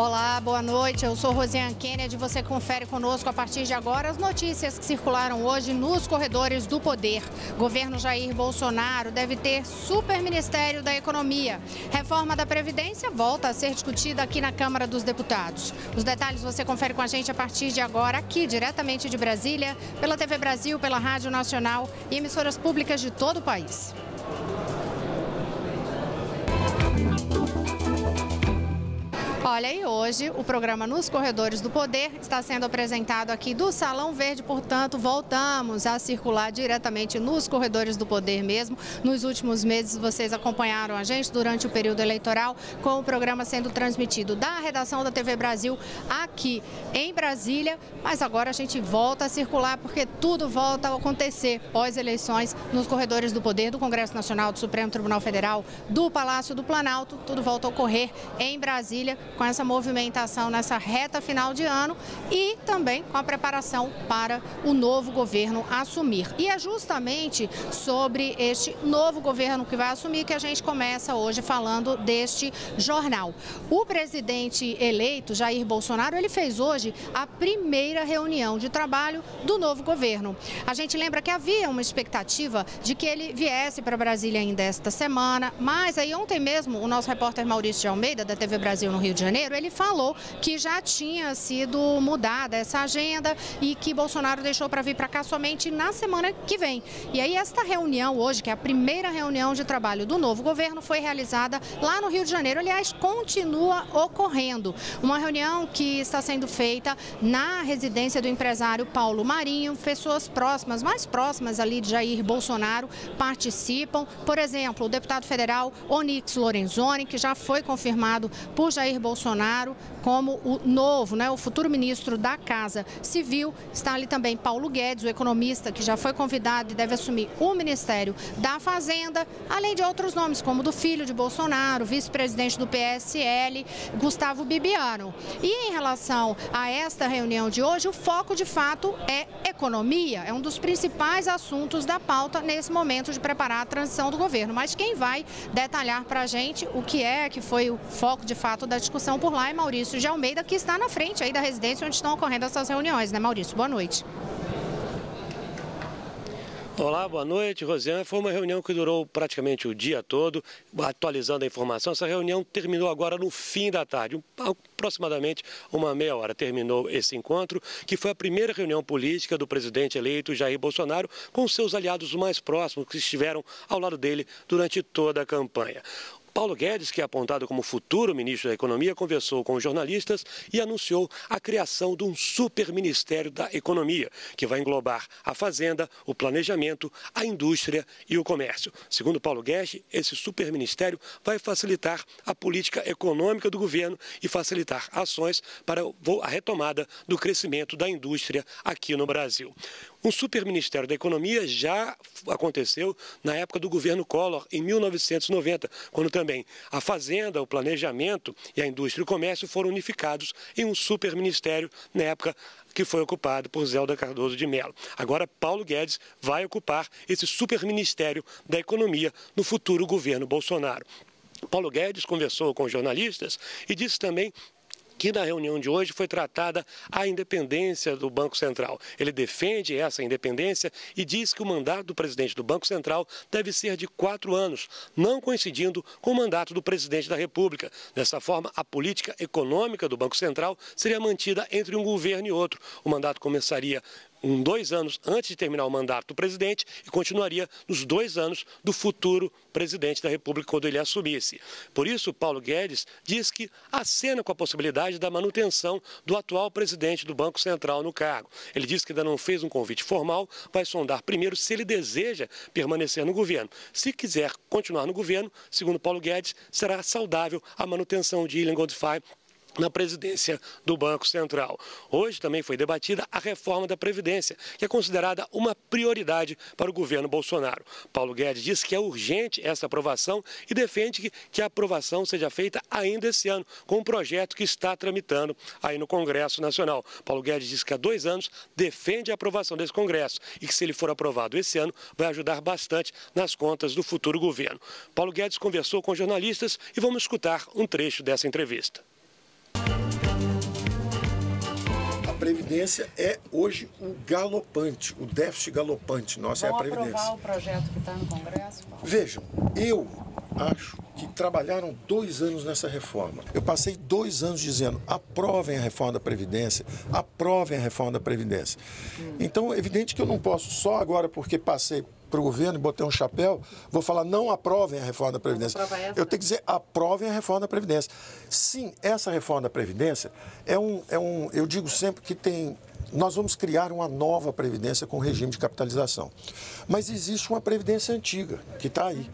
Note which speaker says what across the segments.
Speaker 1: Olá, boa noite. Eu sou Rosiane Kennedy. Você confere conosco a partir de agora as notícias que circularam hoje nos corredores do poder. Governo Jair Bolsonaro deve ter super Ministério da Economia. Reforma da Previdência volta a ser discutida aqui na Câmara dos Deputados. Os detalhes você confere com a gente a partir de agora, aqui diretamente de Brasília, pela TV Brasil, pela Rádio Nacional e emissoras públicas de todo o país. Olha, e hoje o programa Nos Corredores do Poder está sendo apresentado aqui do Salão Verde, portanto, voltamos a circular diretamente nos corredores do poder mesmo. Nos últimos meses vocês acompanharam a gente durante o período eleitoral com o programa sendo transmitido da redação da TV Brasil aqui em Brasília, mas agora a gente volta a circular porque tudo volta a acontecer pós-eleições nos corredores do poder do Congresso Nacional, do Supremo Tribunal Federal, do Palácio do Planalto, tudo volta a ocorrer em Brasília, com essa movimentação nessa reta final de ano e também com a preparação para o novo governo assumir. E é justamente sobre este novo governo que vai assumir que a gente começa hoje falando deste jornal. O presidente eleito, Jair Bolsonaro, ele fez hoje a primeira reunião de trabalho do novo governo. A gente lembra que havia uma expectativa de que ele viesse para Brasília ainda esta semana, mas aí ontem mesmo o nosso repórter Maurício de Almeida, da TV Brasil no Rio de Janeiro, ele falou que já tinha sido mudada essa agenda e que Bolsonaro deixou para vir para cá somente na semana que vem. E aí esta reunião hoje, que é a primeira reunião de trabalho do novo governo, foi realizada lá no Rio de Janeiro. Aliás, continua ocorrendo. Uma reunião que está sendo feita na residência do empresário Paulo Marinho. Pessoas próximas, mais próximas ali de Jair Bolsonaro, participam. Por exemplo, o deputado federal Onyx Lorenzoni, que já foi confirmado por Jair Bolsonaro como o novo, o futuro ministro da Casa Civil. Está ali também Paulo Guedes, o economista, que já foi convidado e deve assumir o Ministério da Fazenda, além de outros nomes, como o do filho de Bolsonaro, vice-presidente do PSL, Gustavo Bibiano. E em relação a esta reunião de hoje, o foco de fato é economia. É um dos principais assuntos da pauta nesse momento de preparar a transição do governo. Mas quem vai detalhar para a gente o que foi o foco de fato da discussão por lá é Maurício de Almeida, que está na frente aí da residência onde estão ocorrendo essas reuniões, né, Maurício? Boa noite.
Speaker 2: Olá, boa noite, Rosiane. Foi uma reunião que durou praticamente o dia todo, atualizando a informação. Essa reunião terminou agora no fim da tarde, aproximadamente uma meia hora. Terminou esse encontro, que foi a primeira reunião política do presidente eleito Jair Bolsonaro com seus aliados mais próximos, que estiveram ao lado dele durante toda a campanha. Paulo Guedes, que é apontado como futuro ministro da Economia, conversou com os jornalistas e anunciou a criação de um super Ministério da Economia, que vai englobar a Fazenda, o Planejamento, a Indústria e o Comércio. Segundo Paulo Guedes, esse super Ministério vai facilitar a política econômica do governo e facilitar ações para a retomada do crescimento da indústria aqui no Brasil. Um super Ministério da Economia já aconteceu na época do governo Collor, em 1990, quando também a Fazenda, o Planejamento e a Indústria e o Comércio foram unificados em um super Ministério na época que foi ocupado por Zélda Cardoso de Mello. Agora, Paulo Guedes vai ocupar esse super Ministério da Economia no futuro governo Bolsonaro. Paulo Guedes conversou com jornalistas e disse também que na reunião de hoje foi tratada a independência do Banco Central. Ele defende essa independência e diz que o mandato do presidente do Banco Central deve ser de 4 anos, não coincidindo com o mandato do presidente da República. Dessa forma, a política econômica do Banco Central seria mantida entre um governo e outro. O mandato começaria 2 anos antes de terminar o mandato do presidente e continuaria nos 2 anos do futuro presidente da República quando ele assumisse. Por isso, Paulo Guedes diz que acena com a possibilidade da manutenção do atual presidente do Banco Central no cargo. Ele diz que ainda não fez um convite formal, vai sondar primeiro se ele deseja permanecer no governo. Se quiser continuar no governo, segundo Paulo Guedes, será saudável a manutenção de Ilan Goldfein na presidência do Banco Central. Hoje também foi debatida a reforma da Previdência, que é considerada uma prioridade para o governo Bolsonaro. Paulo Guedes diz que é urgente essa aprovação e defende que a aprovação seja feita ainda esse ano, com um projeto que está tramitando aí no Congresso Nacional. Paulo Guedes diz que há 2 anos defende a aprovação desse Congresso e que, se ele for aprovado esse ano, vai ajudar bastante nas contas do futuro governo. Paulo Guedes conversou com jornalistas e vamos escutar um trecho dessa entrevista.
Speaker 3: Previdência é hoje o galopante, o déficit galopante nosso é a Previdência.
Speaker 4: Vão aprovar o projeto que está no Congresso?
Speaker 3: Vejam, eu acho que trabalharam 2 anos nessa reforma. Eu passei 2 anos dizendo, aprovem a reforma da Previdência, aprovem a reforma da Previdência. Então, é evidente que eu não posso só agora, porque passei para o governo e botei um chapéu, vou falar, não aprovem a reforma da Previdência. Eu tenho que dizer, aprovem a reforma da Previdência. Sim, essa reforma da Previdência eu digo sempre que nós vamos criar uma nova Previdência com regime de capitalização. Mas existe uma Previdência antiga, que está aí.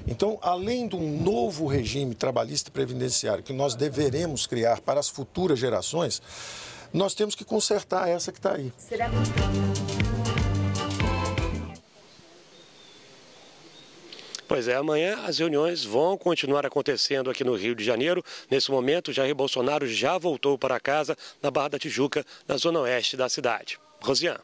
Speaker 3: Então, além de um novo regime trabalhista e previdenciário que nós deveremos criar para as futuras gerações, nós temos que consertar essa que está aí.
Speaker 2: Pois é, amanhã as reuniões vão continuar acontecendo aqui no Rio de Janeiro. Nesse momento, Jair Bolsonaro já voltou para casa na Barra da Tijuca, na zona oeste da cidade. Rosiane.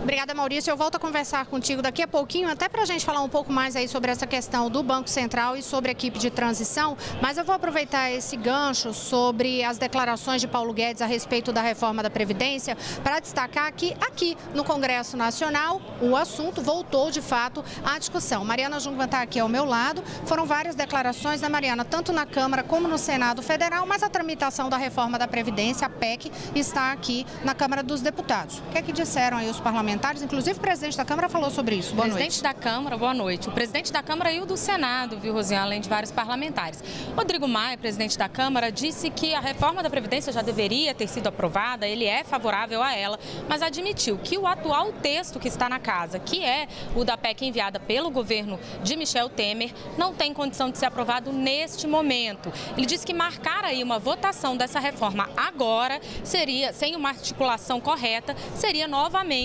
Speaker 1: Obrigada, Maurício. Eu volto a conversar contigo daqui a pouquinho, até para a gente falar um pouco mais aí sobre essa questão do Banco Central e sobre a equipe de transição, mas eu vou aproveitar esse gancho sobre as declarações de Paulo Guedes a respeito da reforma da Previdência para destacar que aqui no Congresso Nacional o assunto voltou de fato à discussão. Mariana Jungmann está aqui ao meu lado, foram várias declarações, né, Mariana, tanto na Câmara como no Senado Federal, mas a tramitação da reforma da Previdência, a PEC, está aqui na Câmara dos Deputados. O que é que disseram aí os parlamentares? Inclusive o presidente da Câmara falou sobre isso. Boa noite.
Speaker 4: Presidente da Câmara, boa noite. O presidente da Câmara e o do Senado, viu, Rosiane, além de vários parlamentares. Rodrigo Maia, presidente da Câmara, disse que a reforma da Previdência já deveria ter sido aprovada, ele é favorável a ela, mas admitiu que o atual texto que está na casa, que é o da PEC enviada pelo governo de Michel Temer, não tem condição de ser aprovado neste momento. Ele disse que marcar aí uma votação dessa reforma agora seria, sem uma articulação correta, seria novamente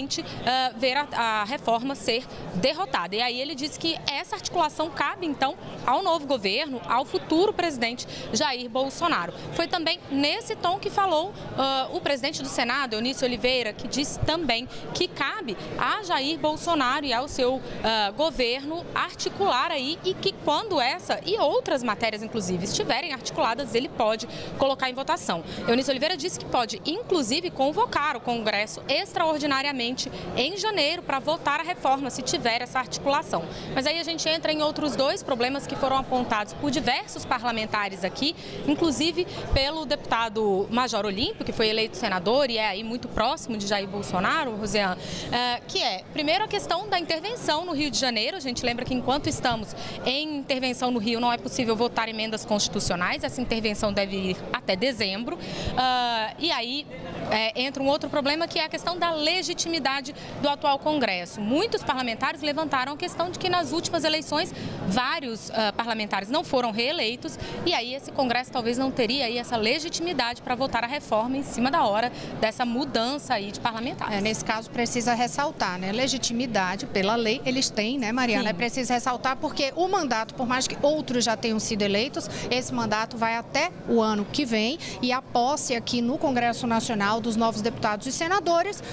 Speaker 4: ver a reforma ser derrotada. E aí ele disse que essa articulação cabe, então, ao novo governo, ao futuro presidente Jair Bolsonaro. Foi também nesse tom que falou o presidente do Senado, Eunício Oliveira, que disse também que cabe a Jair Bolsonaro e ao seu governo articular aí e que quando essa e outras matérias, inclusive, estiverem articuladas, ele pode colocar em votação. Eunício Oliveira disse que pode, inclusive, convocar o Congresso extraordinariamente em janeiro para votar a reforma, se tiver essa articulação. Mas aí a gente entra em outros 2 problemas que foram apontados por diversos parlamentares aqui, inclusive pelo deputado Major Olímpio, que foi eleito senador e é aí muito próximo de Jair Bolsonaro, Rosiane, que é, primeiro, a questão da intervenção no Rio de Janeiro. A gente lembra que enquanto estamos em intervenção no Rio, não é possível votar emendas constitucionais, essa intervenção deve ir até dezembro. E aí entra um outro problema, que é a questão da legitimidade do atual Congresso. Muitos parlamentares levantaram a questão de que nas últimas eleições vários parlamentares não foram reeleitos e aí esse Congresso talvez não teria aí essa legitimidade para votar a reforma em cima da hora dessa mudança aí de parlamentares.
Speaker 1: Nesse caso precisa ressaltar, né? Legitimidade pela lei eles têm, né, Mariana? Sim. É preciso ressaltar porque o mandato, por mais que outros já tenham sido eleitos, esse mandato vai até o ano que vem e a posse aqui no Congresso Nacional dos novos deputados e senadores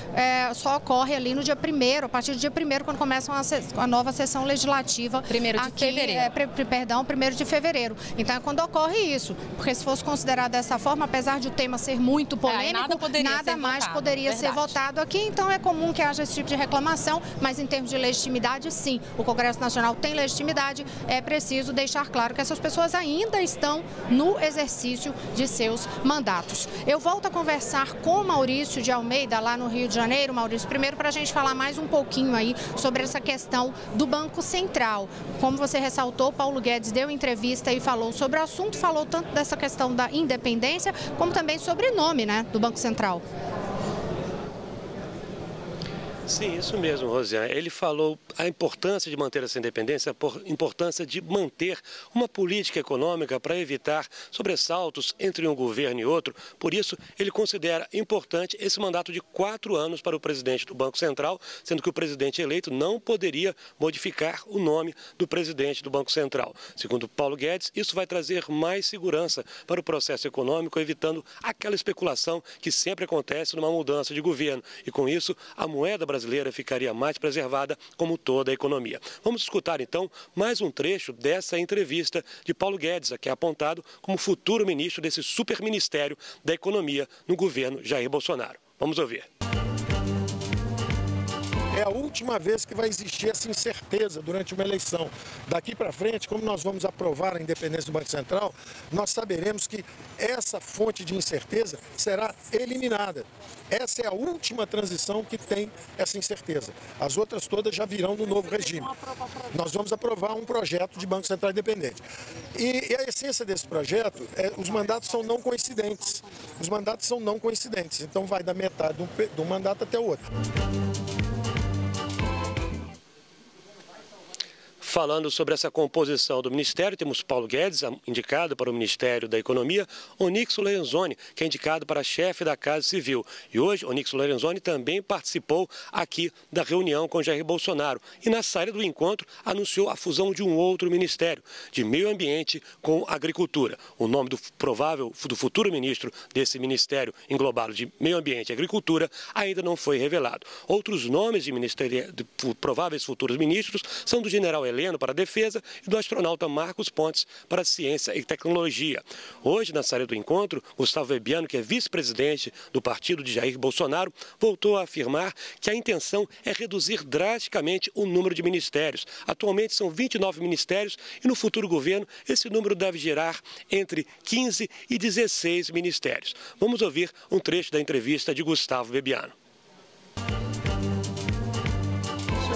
Speaker 1: só ocorre ali no dia 1º, a partir do dia 1º, quando começa a nova sessão legislativa.
Speaker 4: 1º de fevereiro.
Speaker 1: Perdão, 1º de fevereiro. Então é quando ocorre isso, porque se fosse considerado dessa forma, apesar de o tema ser muito polêmico, nada mais poderia ser votado aqui, então é comum que haja esse tipo de reclamação, mas em termos de legitimidade, sim, o Congresso Nacional tem legitimidade, é preciso deixar claro que essas pessoas ainda estão no exercício de seus mandatos. Eu volto a conversar com Maurício de Almeida, lá no Rio de Janeiro. Maurício, primeiro para a gente falar mais um pouquinho aí sobre essa questão do Banco Central. Como você ressaltou, Paulo Guedes deu entrevista e falou sobre o assunto, falou tanto dessa questão da independência, como também sobre o nome, né, do Banco Central.
Speaker 2: Sim, isso mesmo, Rosiane. Ele falou a importância de manter essa independência, a importância de manter uma política econômica para evitar sobressaltos entre um governo e outro. Por isso, ele considera importante esse mandato de 4 anos para o presidente do Banco Central, sendo que o presidente eleito não poderia modificar o nome do presidente do Banco Central. Segundo Paulo Guedes, isso vai trazer mais segurança para o processo econômico, evitando aquela especulação que sempre acontece numa mudança de governo. E com isso, a moeda brasileira ficaria mais preservada, como toda a economia. Vamos escutar, então, mais um trecho dessa entrevista de Paulo Guedes, que é apontado como futuro ministro desse superministério da Economia no governo Jair Bolsonaro. Vamos ouvir.
Speaker 3: É a última vez que vai existir essa incerteza durante uma eleição. Daqui para frente, como nós vamos aprovar a independência do Banco Central, nós saberemos que essa fonte de incerteza será eliminada. Essa é a última transição que tem essa incerteza. As outras todas já virão no novo regime. Nós vamos aprovar um projeto de Banco Central independente. E a essência desse projeto os mandatos são não coincidentes. Os mandatos são não coincidentes. Então vai da metade do mandato até o outro.
Speaker 2: Falando sobre essa composição do Ministério, temos Paulo Guedes, indicado para o Ministério da Economia, Onyx Lorenzoni, que é indicado para chefe da Casa Civil. E hoje, Onyx Lorenzoni também participou aqui da reunião com Jair Bolsonaro. E na saída do encontro, anunciou a fusão de um outro ministério, de Meio Ambiente com Agricultura. O nome do futuro ministro desse ministério englobado de Meio Ambiente e Agricultura ainda não foi revelado. Outros nomes de prováveis futuros ministros são do general Heleno para a Defesa e do astronauta Marcos Pontes para a Ciência e Tecnologia. Hoje, na saída do encontro, Gustavo Bebiano, que é vice-presidente do partido de Jair Bolsonaro, voltou a afirmar que a intenção é reduzir drasticamente o número de ministérios. Atualmente são 29 ministérios e no futuro governo esse número deve girar entre 15 e 16 ministérios. Vamos ouvir um trecho da entrevista de Gustavo Bebiano.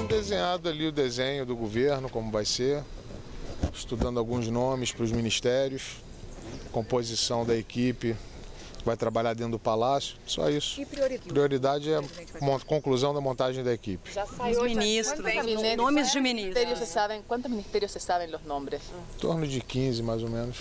Speaker 5: Desenhado ali o desenho do governo, como vai ser, estudando alguns nomes para os ministérios, composição da equipe, vai trabalhar dentro do Palácio, só isso. E prioridade é a conclusão da montagem da equipe.
Speaker 6: Já saiu os ministros, nomes de ministros. Quantos ministérios se sabem os nomes?
Speaker 5: Em torno de 15, mais ou menos.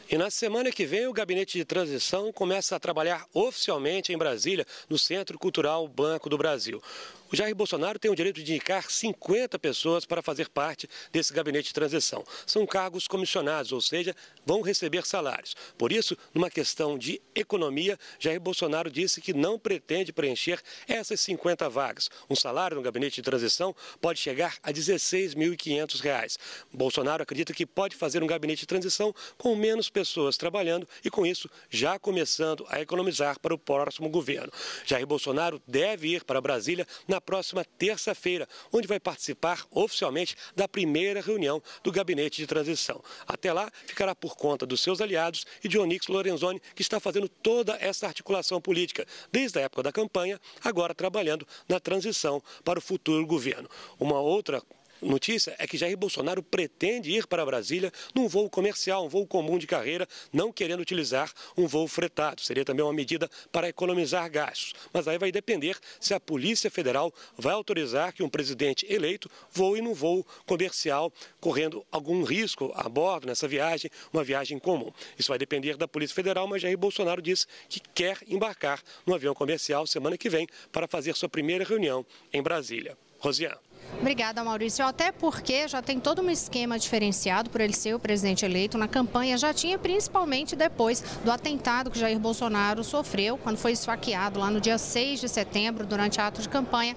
Speaker 2: E na semana que vem, o Gabinete de Transição começa a trabalhar oficialmente em Brasília, no Centro Cultural Banco do Brasil. O Jair Bolsonaro tem o direito de indicar 50 pessoas para fazer parte desse gabinete de transição. São cargos comissionados, ou seja, vão receber salários. Por isso, numa questão de economia, Jair Bolsonaro disse que não pretende preencher essas 50 vagas. Um salário no gabinete de transição pode chegar a R$ 16.500. Bolsonaro acredita que pode fazer um gabinete de transição com menos pessoas trabalhando e, com isso, já começando a economizar para o próximo governo. Jair Bolsonaro deve ir para Brasília na próxima terça-feira, onde vai participar oficialmente da primeira reunião do gabinete de transição. Até lá, ficará por conta dos seus aliados e de Onyx Lorenzoni, que está fazendo toda essa articulação política, desde a época da campanha, agora trabalhando na transição para o futuro governo. Uma outra notícia é que Jair Bolsonaro pretende ir para Brasília num voo comercial, um voo comum de carreira, não querendo utilizar um voo fretado. Seria também uma medida para economizar gastos. Mas aí vai depender se a Polícia Federal vai autorizar que um presidente eleito voe num voo comercial, correndo algum risco a bordo nessa viagem, uma viagem comum. Isso vai depender da Polícia Federal, mas Jair Bolsonaro disse que quer embarcar no avião comercial semana que vem para fazer sua primeira reunião em Brasília. Rosiane.
Speaker 1: Obrigada, Maurício. Até porque já tem todo um esquema diferenciado por ele ser o presidente eleito. Na campanha já tinha, principalmente depois do atentado que Jair Bolsonaro sofreu, quando foi esfaqueado lá no dia 6 de setembro, durante ato de campanha,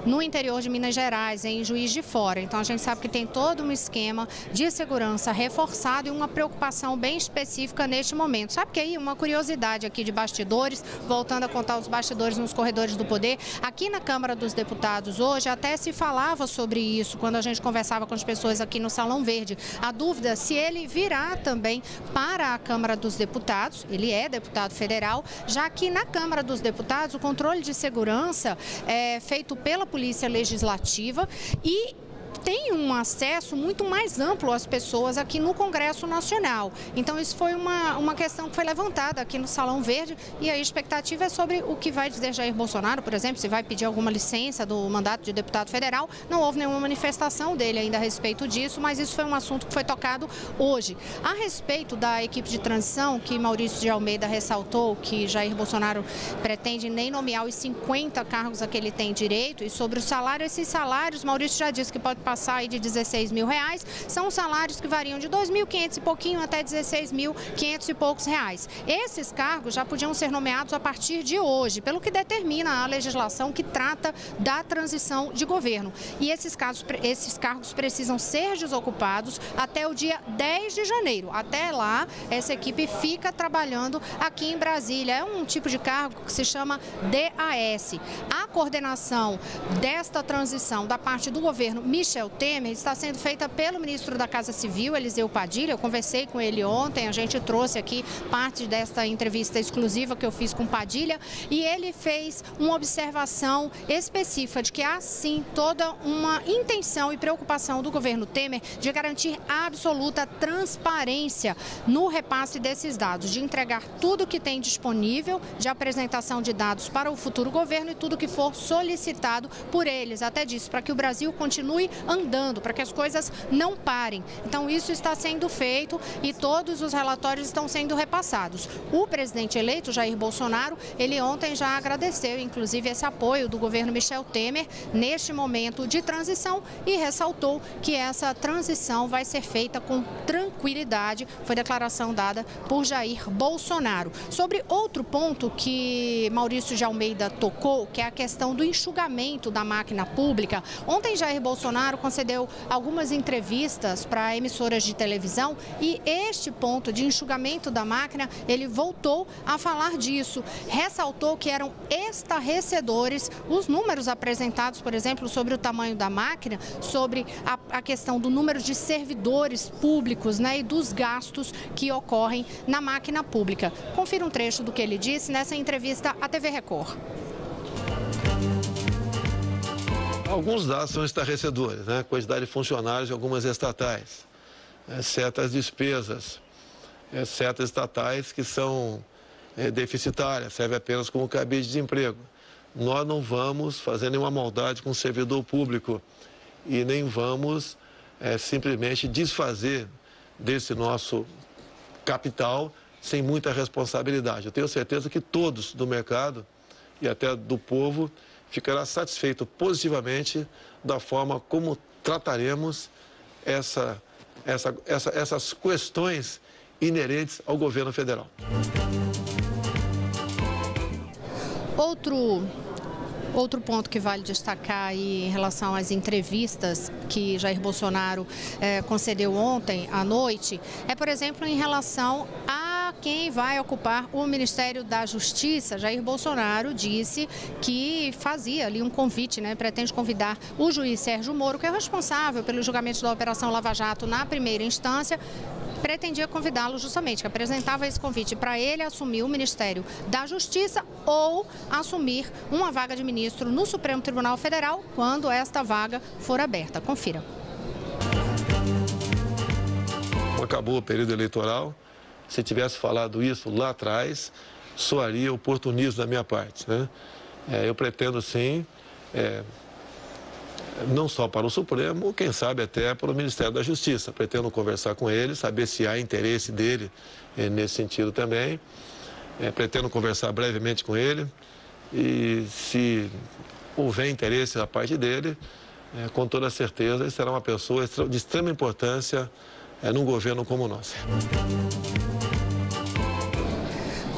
Speaker 1: no interior de Minas Gerais, em Juiz de Fora. Então a gente sabe que tem todo um esquema de segurança reforçado e uma preocupação bem específica neste momento. Sabe que aí, uma curiosidade aqui de bastidores, voltando a contar os bastidores nos corredores do poder, aqui na Câmara dos Deputados hoje até se falava sobre isso quando a gente conversava com as pessoas aqui no Salão Verde. A dúvida se ele virá também para a Câmara dos Deputados, ele é deputado federal, já que na Câmara dos Deputados o controle de segurança é feito pela Polícia Legislativa e tem um acesso muito mais amplo às pessoas aqui no Congresso Nacional. Então isso foi uma questão que foi levantada aqui no Salão Verde e a expectativa é sobre o que vai dizer Jair Bolsonaro, por exemplo, se vai pedir alguma licença do mandato de deputado federal. Não houve nenhuma manifestação dele ainda a respeito disso, mas isso foi um assunto que foi tocado hoje. A respeito da equipe de transição, que Maurício de Almeida ressaltou que Jair Bolsonaro pretende nem nomear os 50 cargos a que ele tem direito, e sobre o salário, esses salários, Maurício já disse que pode passar aí de R$16 mil. São salários que variam de 2.500 e pouquinho até 16.500 e poucos reais. Esses cargos já podiam ser nomeados a partir de hoje, pelo que determina a legislação que trata da transição de governo. E esses cargos precisam ser desocupados até o dia 10 de janeiro. Até lá, essa equipe fica trabalhando aqui em Brasília. É um tipo de cargo que se chama DAS. A coordenação desta transição da parte do governo Michel Temer está sendo feita pelo ministro da Casa Civil, Eliseu Padilha. Eu conversei com ele ontem, a gente trouxe aqui parte desta entrevista exclusiva que eu fiz com Padilha, e ele fez uma observação específica de que há sim toda uma intenção e preocupação do governo Temer de garantir absoluta transparência no repasse desses dados, de entregar tudo que tem disponível de apresentação de dados para o futuro governo e tudo que for solicitado por eles, até disso, para que o Brasil continue andando, para que as coisas não parem. Então isso está sendo feito e todos os relatórios estão sendo repassados. O presidente eleito, Jair Bolsonaro, ele ontem já agradeceu, inclusive, esse apoio do governo Michel Temer neste momento de transição e ressaltou que essa transição vai ser feita com tranquilidade. Foi declaração dada por Jair Bolsonaro. Sobre outro ponto que Maurício de Almeida tocou, que é a questão do enxugamento da máquina pública. Ontem Jair Bolsonaro concedeu algumas entrevistas para emissoras de televisão e este ponto de enxugamento da máquina, ele voltou a falar disso. Ressaltou que eram estarrecedores os números apresentados, por exemplo, sobre o tamanho da máquina, sobre a questão do número de servidores públicos, né, e dos gastos que ocorrem na máquina pública. Confira um trecho do que ele disse nessa entrevista à TV Record.
Speaker 7: Alguns dados são estarrecedores, né? Quantidade de funcionários de algumas estatais, certas despesas, certas estatais que são deficitárias, serve apenas como cabide de desemprego. Nós não vamos fazer nenhuma maldade com o servidor público e nem vamos simplesmente desfazer desse nosso capital sem muita responsabilidade. Eu tenho certeza que todos do mercado e até do povo ficará satisfeito positivamente da forma como trataremos essas questões inerentes ao governo federal.
Speaker 1: Outro ponto que vale destacar aí em relação às entrevistas que Jair Bolsonaro concedeu ontem à noite é, por exemplo, em relação a quem vai ocupar o Ministério da Justiça. Jair Bolsonaro disse que fazia ali um convite, né, pretende convidar o juiz Sérgio Moro, que é responsável pelo julgamento da Operação Lava Jato na primeira instância, pretendia convidá-lo justamente, que apresentava esse convite para ele assumir o Ministério da Justiça ou assumir uma vaga de ministro no Supremo Tribunal Federal quando esta vaga for aberta. Confira.
Speaker 7: Acabou o período eleitoral. Se tivesse falado isso lá atrás, soaria oportunismo da minha parte, né? Eu pretendo sim, não só para o Supremo, quem sabe até para o Ministério da Justiça. Pretendo conversar com ele, saber se há interesse dele nesse sentido também. Pretendo conversar brevemente com ele e, se houver interesse da parte dele, com toda certeza, ele será uma pessoa de extrema importância num governo como o nosso.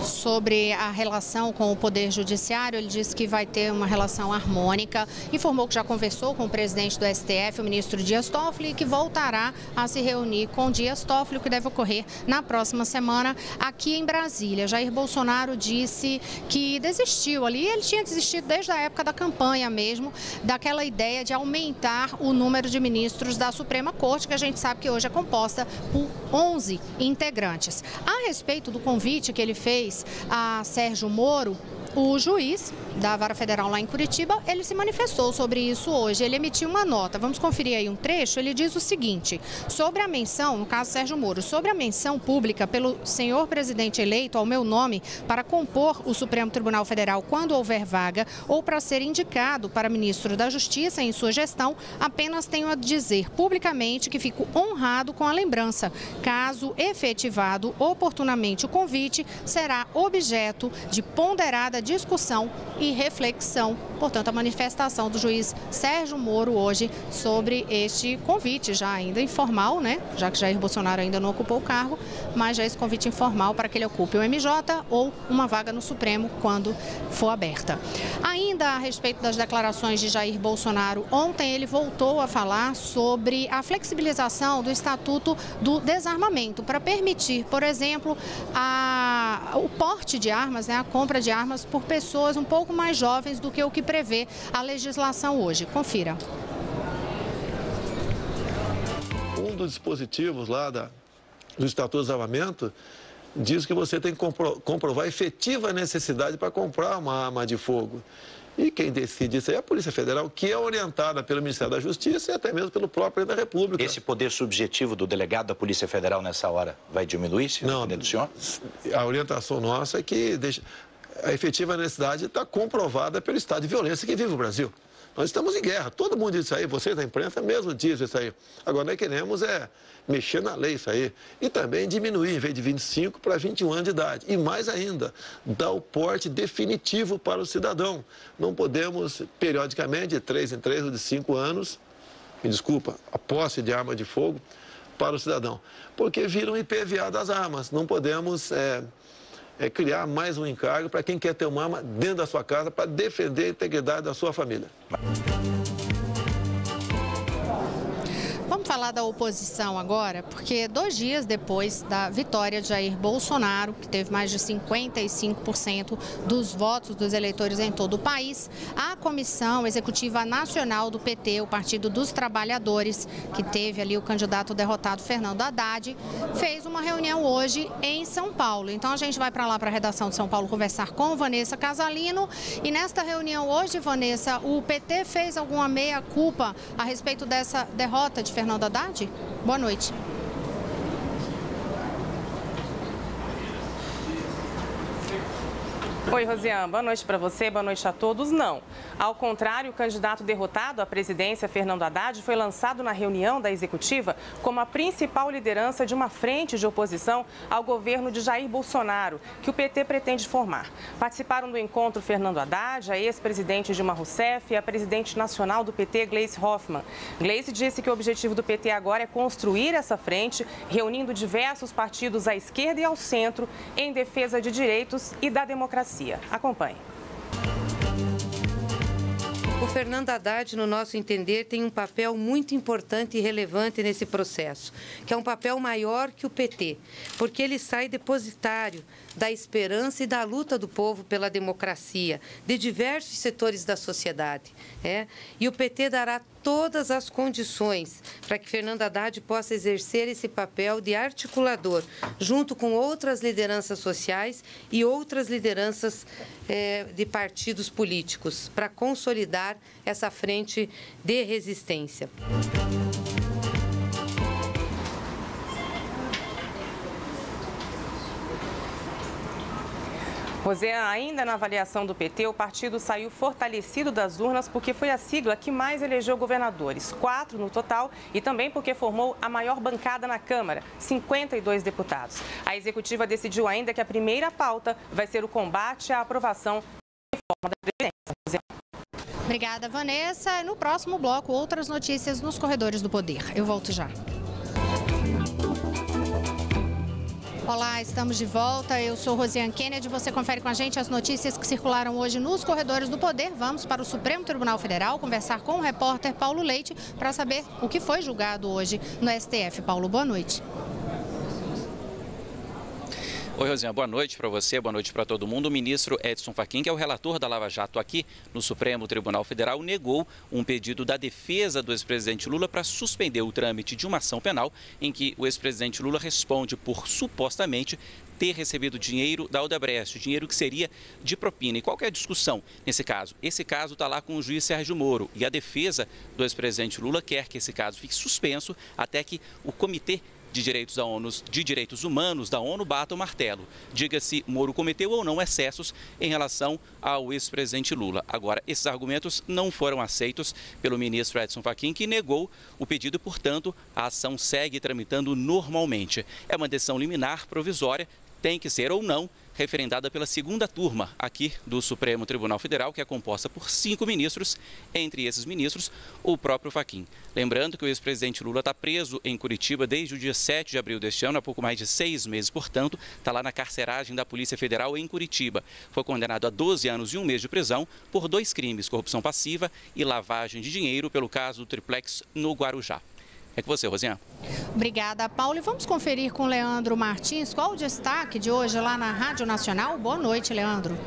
Speaker 1: Sobre a relação com o Poder Judiciário, ele disse que vai ter uma relação harmônica, informou que já conversou com o presidente do STF, o ministro Dias Toffoli, e que voltará a se reunir com Dias Toffoli, o que deve ocorrer na próxima semana aqui em Brasília. Jair Bolsonaro disse que desistiu ali, ele tinha desistido desde a época da campanha mesmo, daquela ideia de aumentar o número de ministros da Suprema Corte, que a gente sabe que hoje é composta por 11 integrantes. A respeito do convite que ele fez a Sérgio Moro, o juiz da Vara Federal lá em Curitiba, ele se manifestou sobre isso hoje. Ele emitiu uma nota. Vamos conferir aí um trecho. Ele diz o seguinte: sobre a menção, no caso Sérgio Moro, sobre a menção pública pelo senhor presidente eleito ao meu nome para compor o Supremo Tribunal Federal quando houver vaga ou para ser indicado para ministro da Justiça em sua gestão, apenas tenho a dizer publicamente que fico honrado com a lembrança. Caso efetivado oportunamente o convite, será objeto de ponderada discussão e e reflexão. Portanto, a manifestação do juiz Sérgio Moro hoje sobre este convite, já ainda informal, né? Já que Jair Bolsonaro ainda não ocupou o cargo, mas já esse convite informal para que ele ocupe o MJ ou uma vaga no Supremo quando for aberta. Ainda a respeito das declarações de Jair Bolsonaro, ontem ele voltou a falar sobre a flexibilização do Estatuto do Desarmamento para permitir, por exemplo, o porte de armas, né, a compra de armas por pessoas um pouco mais jovens do que o que prevê a legislação hoje. Confira.
Speaker 7: Um dos dispositivos lá do Estatuto do Desarmamento diz que você tem que comprovar efetiva necessidade para comprar uma arma de fogo. E quem decide isso aí é a Polícia Federal, que é orientada pelo Ministério da Justiça e até mesmo pelo próprio Presidente da República.
Speaker 8: Esse poder subjetivo do delegado da Polícia Federal nessa hora vai diminuir, se não depender do senhor?
Speaker 7: A orientação nossa é que a efetiva necessidade está comprovada pelo estado de violência que vive o Brasil. Nós estamos em guerra, todo mundo diz isso aí, vocês da imprensa mesmo dizem isso aí. Agora, nós queremos mexer na lei isso aí. E também diminuir, em vez de 25 para 21 anos de idade. E mais ainda, dar o porte definitivo para o cidadão. Não podemos, periodicamente, de 3 em 3 ou de 5 anos, a posse de arma de fogo para o cidadão. Porque vira um IPVA das armas. Não podemos criar mais um encargo para quem quer ter uma arma dentro da sua casa para defender a integridade da sua família.
Speaker 1: Vamos falar da oposição agora, porque 2 dias depois da vitória de Jair Bolsonaro, que teve mais de 55% dos votos dos eleitores em todo o país, a Comissão Executiva Nacional do PT, o Partido dos Trabalhadores, que teve ali o candidato derrotado Fernando Haddad, fez uma reunião hoje em São Paulo. Então a gente vai para lá, para a redação de São Paulo, conversar com Vanessa Casalino. E nesta reunião hoje, Vanessa, o PT fez alguma meia-culpa a respeito dessa derrota de Fernando Haddad? Boa noite.
Speaker 9: Oi, Rosiane, boa noite para você, boa noite a todos. Não. Ao contrário, o candidato derrotado à presidência, Fernando Haddad, foi lançado na reunião da executiva como a principal liderança de uma frente de oposição ao governo de Jair Bolsonaro, que o PT pretende formar. Participaram do encontro Fernando Haddad, a ex-presidente Dilma Rousseff e a presidente nacional do PT, Gleisi Hoffmann. Gleisi disse que o objetivo do PT agora é construir essa frente, reunindo diversos partidos à esquerda e ao centro em defesa de direitos e da democracia. Acompanhe.
Speaker 10: O Fernando Haddad, no nosso entender, tem um papel muito importante e relevante nesse processo, que é um papel maior que o PT, porque ele sai depositário da esperança e da luta do povo pela democracia, de diversos setores da sociedade. E o PT dará todas as condições para que Fernando Haddad possa exercer esse papel de articulador, junto com outras lideranças sociais e outras lideranças de partidos políticos, para consolidar essa frente de resistência.
Speaker 9: José, ainda na avaliação do PT, o partido saiu fortalecido das urnas porque foi a sigla que mais elegeu governadores, 4 no total, e também porque formou a maior bancada na Câmara, 52 deputados. A executiva decidiu ainda que a primeira pauta vai ser o combate à aprovação da reforma da Previdência.
Speaker 1: Obrigada, Vanessa. No próximo bloco, outras notícias nos corredores do poder. Eu volto já. Olá, estamos de volta. Eu sou Rosiane Kennedy. Você confere com a gente as notícias que circularam hoje nos corredores do poder. Vamos para o Supremo Tribunal Federal conversar com o repórter Paulo Leite para saber o que foi julgado hoje no STF. Paulo, boa noite.
Speaker 11: Oi, Rosiane, boa noite para você, boa noite para todo mundo. O ministro Edson Fachin, que é o relator da Lava Jato aqui no Supremo Tribunal Federal, negou um pedido da defesa do ex-presidente Lula para suspender o trâmite de uma ação penal em que o ex-presidente Lula responde por supostamente ter recebido dinheiro da Odebrecht, dinheiro que seria de propina. E qual que é a discussão nesse caso? Esse caso está lá com o juiz Sérgio Moro e a defesa do ex-presidente Lula quer que esse caso fique suspenso até que o Comitê de Direitos Humanos da ONU bata o martelo. Diga se Moro cometeu ou não excessos em relação ao ex-presidente Lula. Agora, esses argumentos não foram aceitos pelo ministro Edson Fachin, que negou o pedido e, portanto, a ação segue tramitando normalmente. É uma decisão liminar provisória, tem que ser ou não referendada pela segunda turma aqui do Supremo Tribunal Federal, que é composta por 5 ministros, entre esses ministros, o próprio Fachin. Lembrando que o ex-presidente Lula está preso em Curitiba desde o dia 7 de abril deste ano, há pouco mais de 6 meses, portanto, está lá na carceragem da Polícia Federal em Curitiba. Foi condenado a 12 anos e 1 mês de prisão por 2 crimes, corrupção passiva e lavagem de dinheiro, pelo caso do triplex no Guarujá. É com você, Rosiane.
Speaker 1: Obrigada, Paulo. E vamos conferir com o Leandro Martins qual o destaque de hoje lá na Rádio Nacional. Boa noite, Leandro.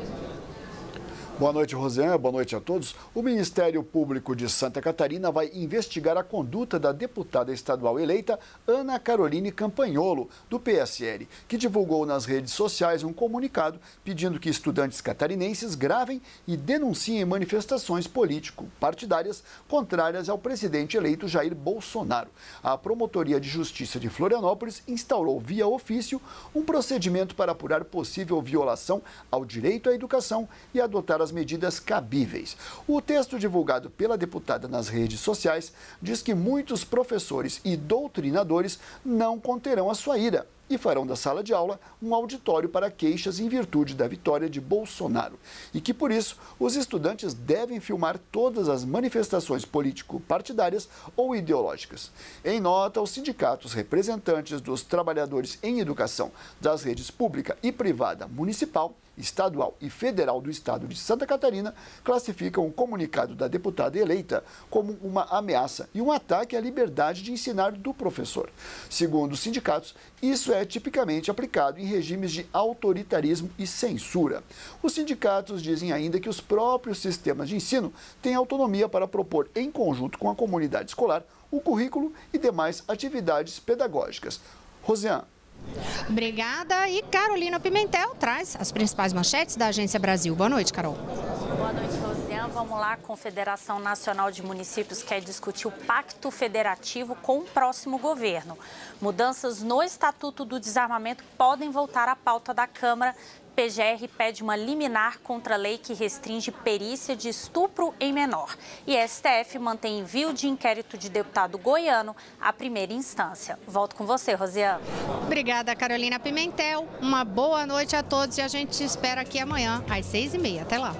Speaker 12: Boa noite, Rosiane. Boa noite a todos. O Ministério Público de Santa Catarina vai investigar a conduta da deputada estadual eleita Ana Caroline Campagnolo, do PSL, que divulgou nas redes sociais um comunicado pedindo que estudantes catarinenses gravem e denunciem manifestações político-partidárias contrárias ao presidente eleito Jair Bolsonaro. A Promotoria de Justiça de Florianópolis instaurou via ofício um procedimento para apurar possível violação ao direito à educação e adotar as medidas cabíveis. O texto divulgado pela deputada nas redes sociais diz que muitos professores e doutrinadores não conterão a sua ira e farão da sala de aula um auditório para queixas em virtude da vitória de Bolsonaro. E que, por isso, os estudantes devem filmar todas as manifestações político-partidárias ou ideológicas. Em nota, os sindicatos representantes dos trabalhadores em educação das redes pública e privada municipal, estadual e federal do estado de Santa Catarina classificam o comunicado da deputada eleita como uma ameaça e um ataque à liberdade de ensinar do professor. Segundo os sindicatos, isso é tipicamente aplicado em regimes de autoritarismo e censura. Os sindicatos dizem ainda que os próprios sistemas de ensino têm autonomia para propor, em conjunto com a comunidade escolar, o currículo e demais atividades pedagógicas. Rosiane.
Speaker 1: Obrigada. E Carolina Pimentel traz as principais manchetes da Agência Brasil. Boa noite, Carol.
Speaker 13: Boa noite, Rosiane. Vamos lá, a Confederação Nacional de Municípios quer discutir o pacto federativo com o próximo governo. Mudanças no Estatuto do Desarmamento podem voltar à pauta da Câmara. PGR pede uma liminar contra a lei que restringe perícia de estupro em menor. E STF mantém envio de inquérito de deputado goiano à primeira instância. Volto com você, Rosiane.
Speaker 1: Obrigada, Carolina Pimentel. Uma boa noite a todos e a gente te espera aqui amanhã às 6h30. Até lá.